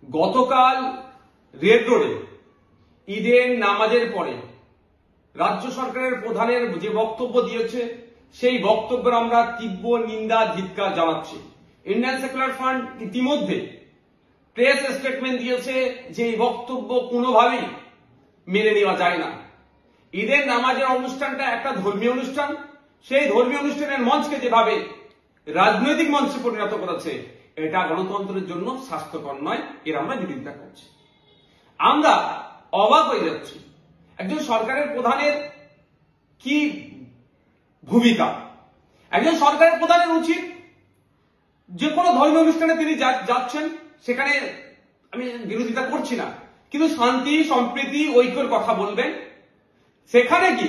গতকাল রেড রোডে ঈদের নামাজের পরে রাজ্য সরকারের প্রধানের যে বক্তব্য দিয়েছে সেই বক্তব্যের আমরা তীব্র নিন্দা ধিক্কার জানাচ্ছি। ইন্ডিয়ান সেকুলার ফ্রন্ট ইতিমধ্যে প্রেস স্টেটমেন্ট দিয়েছে যে এই বক্তব্য কোনোভাবেই মেনে নেওয়া যায় না। ঈদের নামাজের অনুষ্ঠানটা একটা ধর্মীয় অনুষ্ঠান, সেই ধর্মীয় অনুষ্ঠানের মঞ্চকে যেভাবে রাজনৈতিক মঞ্চে পরিণত করেছে এটা গণতন্ত্রের জন্য স্বাস্থ্যকর নয়, এর আমরা বিরোধিতা করছি। আমরা অবাক হয়ে যাচ্ছি একজন সরকারের প্রধানের কি ভূমিকা। একজন সরকারের প্রধানের উচিত যে কোনো ধর্মীয় অনুষ্ঠানে তিনি যাচ্ছেন, সেখানে আমি বিরোধিতা করছি না, কিন্তু শান্তি সম্প্রীতি ঐক্যের কথা বলবেন। সেখানে কি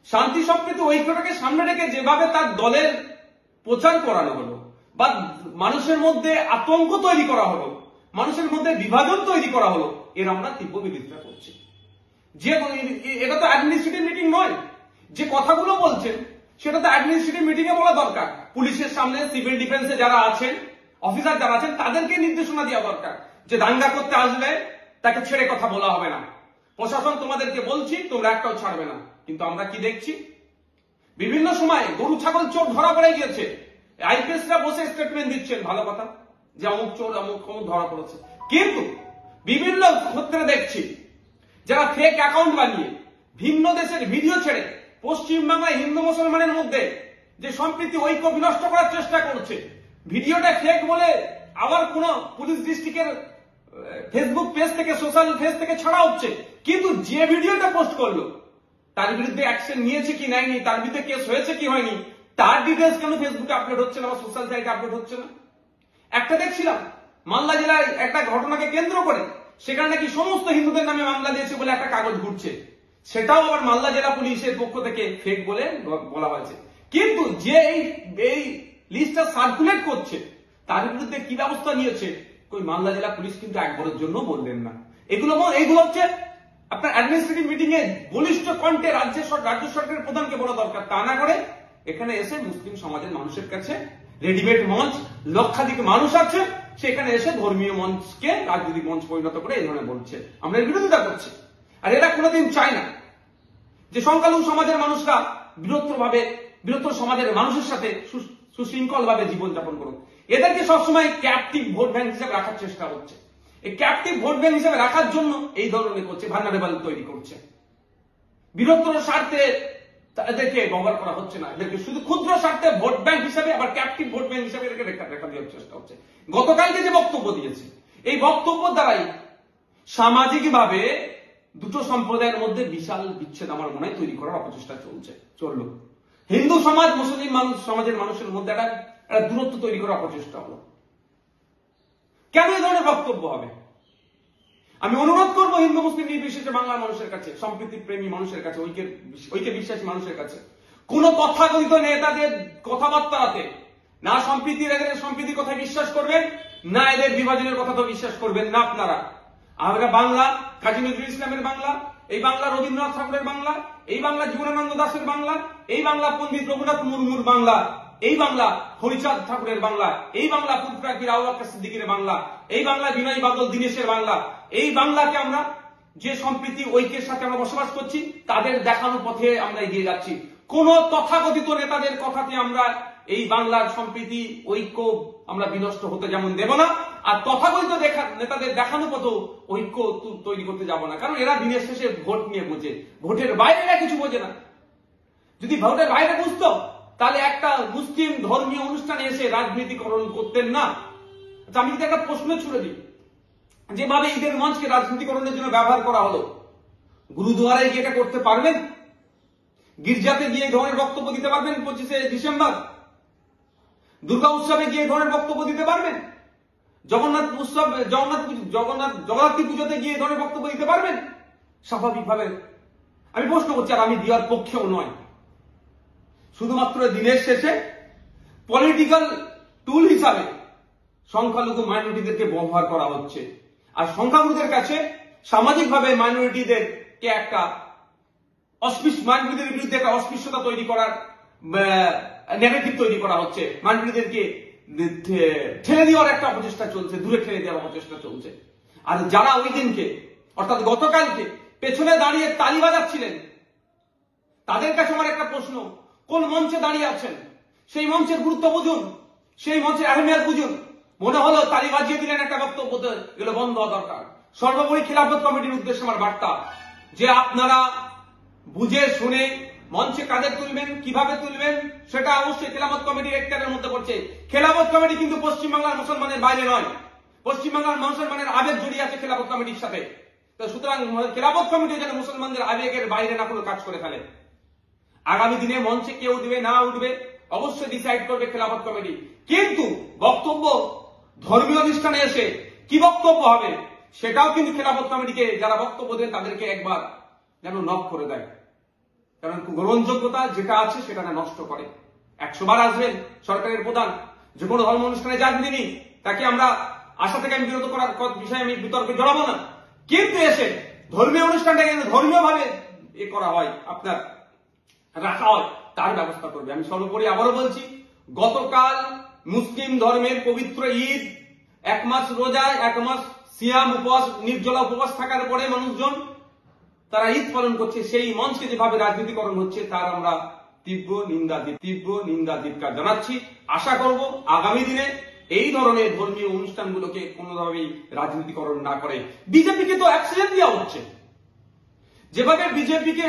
শান্তি সম্প্রীতি ঐক্যটাকে সামনে রেখে যেভাবে তার দলের প্রচার করানো হলো বা মানুষের মধ্যে আতঙ্ক তৈরি করা হলো, মানুষের মধ্যে বিভাজন তৈরি করা হলো, এর আমরা তীব্র বিরোধিতা করছি। যে এটা তো অ্যাডমিনিস্ট্রেটিভ মিটিং নয়, যে কথাগুলো বলছেন সেটা তো অ্যাডমিনিস্ট্রেটিভ মিটিং এ বলা দরকার। পুলিশের সামনে সিভিল ডিফেন্সে যারা আছেন, অফিসার যারা আছেন, তাদেরকে নির্দেশনা দেওয়া দরকার যে দাঙ্গা করতে আসলে তাকে ছেড়ে কথা বলা হবে না। প্রশাসন তোমাদেরকে বলছি, তোমরা একটাও ছাড়বে না। কিন্তু আমরা কি দেখছি, বিভিন্ন সময় গরু ছাগল চোর ধরা পড়ে গিয়েছে, আইপিএসরা বসে স্টেটমেন্ট দিচ্ছেন, ভালো কথা যে অমুক চোর অমুক ধরা পড়েছে, কিন্তু বিভিন্ন ক্ষেত্রে দেখছি যারা ফেক অ্যাকাউন্ট বানিয়ে ভিন্ন দেশের ভিডিও ছেড়ে পশ্চিমবাংলায় হিন্দু মুসলমানের মধ্যে যে সম্প্রীতি ঐক্য বিনষ্ট করার চেষ্টা করছে, ভিডিওটা ফেক বলে আবার কোন পুলিশ ডিস্ট্রিক্টের ফেসবুক পেজ থেকে, সোশ্যাল পেজ থেকে ছাড়া হচ্ছে, কিন্তু যে ভিডিওটা পোস্ট করলো তার বিরুদ্ধে অ্যাকশন নিয়েছে কি নেয়নি, তার বিরুদ্ধে কেস হয়েছে কি হয়নি, তার ডিটেলস কেন ফেসবুকে আপলোড হচ্ছে না বা সোশ্যাল সাইটে আপলোড হচ্ছে না। একটা দেখছিলাম মালদা জেলায় একটা ঘটনাকে কেন্দ্র করে সেখানে নাকি সমস্ত হিন্দুদের নামে মামলা দিয়েছে বলে একটা কাগজ ঘুরছে, সেটাও আবার মালদা জেলা পুলিশের পক্ষ থেকে ফেক বলে বলা হয়েছে। কিন্তু যে এই লিস্টটা সার্কুলেট করছে তার বিরুদ্ধে কি ব্যবস্থা নিয়েছে ওই মালদা জেলা পুলিশ কিন্তু একবারের জন্য বললেন না। এইগুলো হচ্ছে আপনার অ্যাডমিনিস্ট্রেটিভ মিটিং এ বলিষ্ঠ কণ্ঠে রাজ্য সরকারের প্রধানকে বলা দরকার, তা না করে এখানে এসে মুসলিম সমাজের মানুষের কাছে রেডিমেড মঞ্চ, লক্ষাধিক মানুষ আছে, সেখানে এসে ধর্মীয় মঞ্চকে রাজনৈতিক মঞ্চ পরিণত করে এই ধরনের বলছে। আমরা এর বিরোধিতা করছি। আর এরা কোনোদিন চায় না যে সংখ্যালঘু সমাজের মানুষরা বৃহত্তর সমাজের মানুষের সাথে সুশৃঙ্খল ভাবে জীবনযাপন করুক। এদেরকে সবসময় ক্যাপটিভ ভোট ব্যাংক হিসেবে রাখার চেষ্টা হচ্ছে। এই ক্যাপটিভ ভোট ব্যাংক হিসেবে রাখার জন্য এই ধরনের করছে, ভালনারেবল তৈরি করছে। বৃহত্তর স্বার্থে এদেরকে ব্যবহার করা হচ্ছে না, এদেরকে শুধু ক্ষুদ্র স্বার্থে ভোট ব্যাংক হিসেবে, আবার ক্যাপটিভ ভোট ব্যাংক হিসেবে এদেরকে রেখা দেওয়ার চেষ্টা হচ্ছে। গতকালকে যে বক্তব্য দিয়েছে, এই বক্তব্য দ্বারাই সামাজিকভাবে দুটো সম্প্রদায়ের মধ্যে বিশাল বিচ্ছেদ আমার মনে হয় তৈরি করার অপচেষ্টা চললো। হিন্দু সমাজ মুসলিম সমাজের মানুষের মধ্যে একটা দূরত্ব তৈরি করার অপচেষ্টা হলো। কেন এই ধরনের বক্তব্য হবে? আমি অনুরোধ করবো হিন্দু মুসলিম নির্বিশেষে বাংলার মানুষের কাছে, সম্প্রীতি প্রেমী মানুষের কাছে, ঐক্যে বিশ্বাসী মানুষের কাছে, কোন তথাকথিত নেতাদের কথাবার্তাতে না সম্প্রীতির কথায় বিশ্বাস করবেন, না এদের বিভাজনের কথা তো বিশ্বাস করবেন না আপনারা। আমরা বাংলা কাজী নজরুল ইসলামের বাংলা, এই বাংলা রবীন্দ্রনাথ ঠাকুরের বাংলা, এই বাংলা জীবনানন্দ দাশের বাংলা, এই বাংলা পণ্ডিত রঘুনাথ মুর্মুর বাংলা, এই বাংলা হরিচাঁদ ঠাকুরের বাংলা, এই বাংলা ফুলপ্রাকীর আবু বকর সিদ্দিকের বাংলা, এই বাংলা বিনয় বাদল দীনেশের বাংলা। এই বাংলাকে আমরা যে সম্প্রীতি ঐক্যের সাথে আমরা বসবাস করছি তাদের দেখানো পথে আমরা এগিয়ে যাচ্ছি। কোন তথাকথিত নেতাদের কথাতে আমরা এই বাংলার সম্প্রীতি ঐক্য আমরা বিনষ্ট হতে যেমন দেব না, আর তথাকথিত নেতাদের দেখানো পথ ঐক্য তৈরি করতে যাব না। কারণ এরা দিনের শেষে ভোট নিয়ে বোঝে, ভোটের বাইরে এরা কিছু বোঝে না। যদি ভোটের বাইরে বুঝতো তাহলে একটা মুসলিম ধর্মীয় অনুষ্ঠানে এসে রাজনীতিকরণ করতেন না। আমি যদি একটা প্রশ্ন ছুড়ে দিই, যেভাবে ঈদের মঞ্চকে রাজনীতিকরণের জন্য ব্যবহার করা হলো, গুরুদুয়ারায় গিয়ে এটা করতে পারবেন? গির্জাতে গিয়ে এই ধরনের বক্তব্য দিতে পারবেন 25শে ডিসেম্বর? দুর্গা উৎসবে গিয়ে এই ধরনের বক্তব্য দিতে পারবেন? জগন্নাথী পুজোতে গিয়ে এই ধরনের বক্তব্য দিতে পারবেন? স্বাভাবিকভাবে আমি প্রশ্ন করছি, আর আমি দেওয়ার পক্ষেও নয়। শুধুমাত্র দিনের শেষে পলিটিক্যাল টুল হিসাবে সংখ্যালঘু মাইনরিটিদেরকে ব্যবহার করা হচ্ছে, আর সংখ্যালঘুদের কাছে সামাজিকভাবে মাইনরিটিদেরকে একটা মাইনরিটিদের বিরুদ্ধে একটা অস্পৃশ্যতা তৈরি করার নেগেটিভ তৈরি করা হচ্ছে, মাইনরিটিদেরকে ঠেলে দেওয়ার একটা অপচেষ্টা চলছে, দূরে ঠেলে দেওয়ার অপচেষ্টা চলছে। আর যারা ওই দিনকে অর্থাৎ গতকালকে পেছনে দাঁড়িয়ে তালি বাজাচ্ছিলেন, তাদের কাছে আমার একটা প্রশ্ন, কোন মঞ্চে দাঁড়িয়ে আছেন? সেই মঞ্চের গুরুত্ব বুঝুন, সেই মঞ্চের আহমিয়ত বুঝুন। মনে হলো তালি বাজিয়ে দিলেন একটা বক্তব্য, এগুলো বন্ধ হওয়া দরকার। সর্বোপরি খিলাফত কমিটির উদ্দেশ্যে আমার বার্তা, যে আপনারা বুঝে শুনে মঞ্চে কাদের তুলবেন, কিভাবে তুলবেন, সেটা অবশ্যই খেলাফত কমিটির এখতিয়ারের মধ্যে পড়ছে। খেলাফত কমিটি কিন্তু পশ্চিমবাংলার মুসলমানের বাইরে নয়, পশ্চিমবাংলার মুসলমানের আবেগ জড়িয়ে আছে খেলাফত কমিটির সাথে। তো সুতরাং খেলাফত কমিটি যেন মুসলমানদের আবেগের বাইরে না কোনো কাজ করে ফেলে। আগামী দিনে মঞ্চে কে উঠবে না উঠবে অবশ্যই ডিসাইড করবে খেলাফত কমিটি, কিন্তু বক্তব্য ধর্মীয় অনুষ্ঠানে এসে কি বক্তব্য হবে সেটাও কিন্তু খেলাফত কমিটিকে যারা বক্তব্য দেন তাদেরকে একবার যেন নক করে দেয়। কারণ গ্রহণযোগ্যতা যেটা আছে সেটা না নষ্ট করে। 100 বার আসবেন সরকারের প্রধান, যে কোনো ধর্ম অনুষ্ঠানে যান তিনি, তাকে আমরা আশা থেকে আমি বিরত করার বিষয়ে আমি বিতর্কে জড়াবো না, কিন্তু এসে ধর্মীয় অনুষ্ঠানটাকে ধর্মীয় ভাবে করা হয়, আপনার রাখা হয়, তার ব্যবস্থা করবে। আমি সর্বোপরি আবারও বলছি, গতকাল মুসলিম ধর্মের পবিত্র ঈদ, 1 মাস রোজা, 1 মাস সিয়াম উপবাস, নির্জলা উপবাস থাকার পরে মানুষজন তারা ঈদ পালন করছে, সেই মঞ্চে যেভাবে রাজনীতিকরণ হচ্ছে তার আমরা তীব্র নিন্দা ধিক্কার জানাচ্ছি। আশা করব আগামী দিনে এই ধরনের ধর্মীয় অনুষ্ঠানগুলোকে কোনোভাবেই রাজনীতিকরণ না করে। বিজেপিকে তো অক্সিজেন দেওয়া হচ্ছে, যেভাবে বিজেপিকে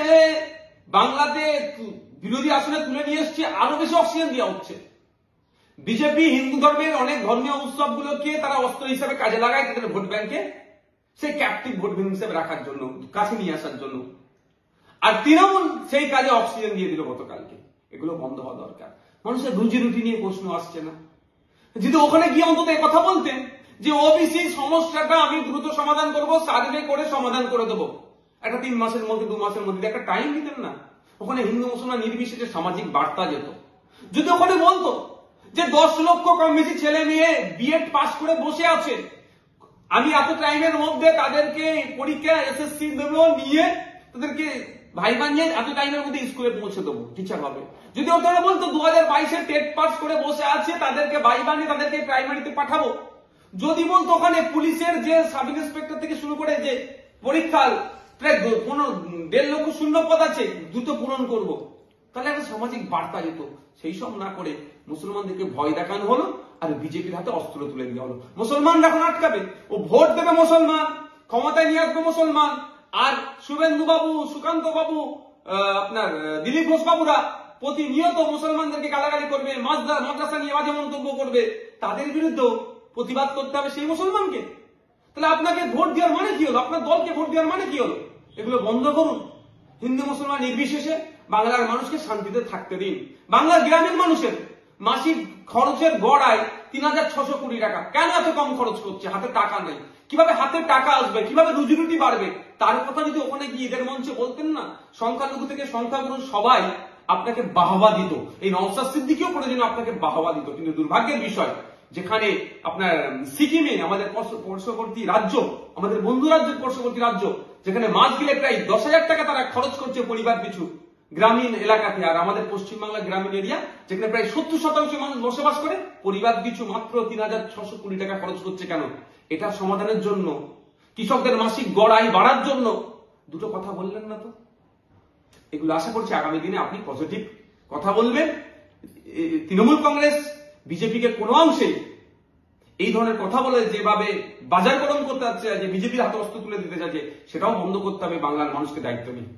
বাংলাতে বিরোধী আসনে তুলে নিয়ে এসছে, আরো বেশি অক্সিজেন দেওয়া হচ্ছে। বিজেপি হিন্দু ধর্মের অনেক ধর্মীয় উৎসবগুলোকে তারা অস্ত্র হিসেবে কাজে লাগায় তাদের ভোট ব্যাংকে, সেই ক্যাপটিভ ভোট ব্যাংক হিসেবে রাখার জন্য, কাছে নিয়ে আসার জন্য। আর তৃণমূল সেই কাজে অক্সিজেন দিয়ে দিল গতকালকে। এগুলো বন্ধ হওয়া দরকার। মানুষের রুজি রুটি নিয়ে প্রশ্ন আসছে না, যদি ওখানে গিয়ে অন্তত কথা বলতেন যে ওবিসি সমস্যাটা আমি দ্রুত সমাধান করব, সার্ভে করে সমাধান করে দেবো, একটা 3 মাসের মধ্যে 2 মাসের মধ্যে একটা টাইম দিতেন না, ওখানে হিন্দু মুসলমান নির্বিশেষে সামাজিক বার্তা যেত। যদি ওখানে বলতো যে 10 লক্ষ কম বেশি ছেলে মেয়ে বিএড পাস করে বসে আছে, আমি এত টাইমের মধ্যে তাদেরকে পরীক্ষা এসএসসি দেবো, নিয়ে তাদেরকে ভাইবা নিয়ে এত টাইমের মধ্যে স্কুলে পৌঁছে দেবো, টিচার হবে। যদি ওখানে বলতো 2022-এ টেট পাস করে বসে আছে, তাদেরকে ভাইবা নিয়ে তাদেরকে প্রাইমারিতে পাঠাবো। যদি বলতো ওখানে পুলিশের যে সাব ইন্সপেক্টর থেকে শুরু করে যে পরীক্ষার প্রায় 1.5 লক্ষ শূন্য পদ আছে, দ্রুত পূরণ করব, তাহলে একটা সামাজিক বার্তা যেত। সেই সব না করে মুসলমানদেরকে ভয় দেখানো হলো, আর বিজেপির হাতে অস্ত্র তুলে দেওয়া হলো। মুসলমানরা এখন আটকাবে, ও ভোট দেবে মুসলমান, ক্ষমতায় নিয়ে আসবে মুসলমান, আর শুভেন্দু বাবু, সুকান্ত বাবু, আপনার দিলীপ ঘোষ বাবুরা প্রতিনিয়ত মুসলমানদেরকে গালাগালি করবে, মাদ্রাসা নিয়ে বাজে মন্তব্য করবে, তাদের বিরুদ্ধে প্রতিবাদ করতে হবে সেই মুসলমানকে। তাহলে আপনাকে ভোট দেওয়ার মানে কি হলো? আপনার দলকে ভোট দেওয়ার মানে কি হলো? এগুলো বন্ধ করুন। হিন্দু মুসলমান নির্বিশেষে বাংলার মানুষকে শান্তিতে থাকতে দিন। বাংলার গ্রামের মানুষের মাসিক খরচের গড় আয় 3600 কোটি টাকা। কেন এত কম খরচ করছে? হাতে টাকা নাই। কিভাবে হাতে টাকা আসবে, কিভাবে রুজি রুটি বাড়বে, তার কথা যদি ওখানে গিয়ে ঈদের মঞ্চে বলতেন না, সংখ্যালঘু থেকে সংখ্যাগুরু সবাই আপনাকে বাহবা দিত। এই নওশাদ সিদ্দিকীও প্রয়োজনে আপনাকে বাহবা দিত। কিন্তু দুর্ভাগ্যের বিষয়, যেখানে আপনার সিকিমে, আমাদের পার্শ্ববর্তী রাজ্য, আমাদের বন্ধু রাজ্যের পার্শ্ববর্তী রাজ্য, যেখানে মাস গেলে প্রায় 10,000 টাকা তারা খরচ করছে পরিবার পিছু গ্রামীণ এলাকাতে, আর আমাদের পশ্চিমবাংলা গ্রামীণ এরিয়া যেখানে প্রায় 70% মানুষ বসবাস করে, পরিবার পিছু মাত্র 3,600 কোটি টাকা খরচ করছে। কেন? এটা সমাধানের জন্য, কৃষকদের মাসিক গড় আয় বাড়ার জন্য। দুটো কথা বললেন না তো? এগুলো আশা করছি আগামী দিনে আপনি পজিটিভ কথা বলবেন। তৃণমূল কংগ্রেস বিজেপিকে কোনো অংশে এই ধরনের কথা বলে যেভাবে বাজার গরম করতে যাচ্ছে, যে বিজেপির হাতে অস্ত্র তুলে দিতে চাইছে, সেটাও বন্ধ করতে হবে। বাংলার মানুষকে দায়িত্ব নিয়ে।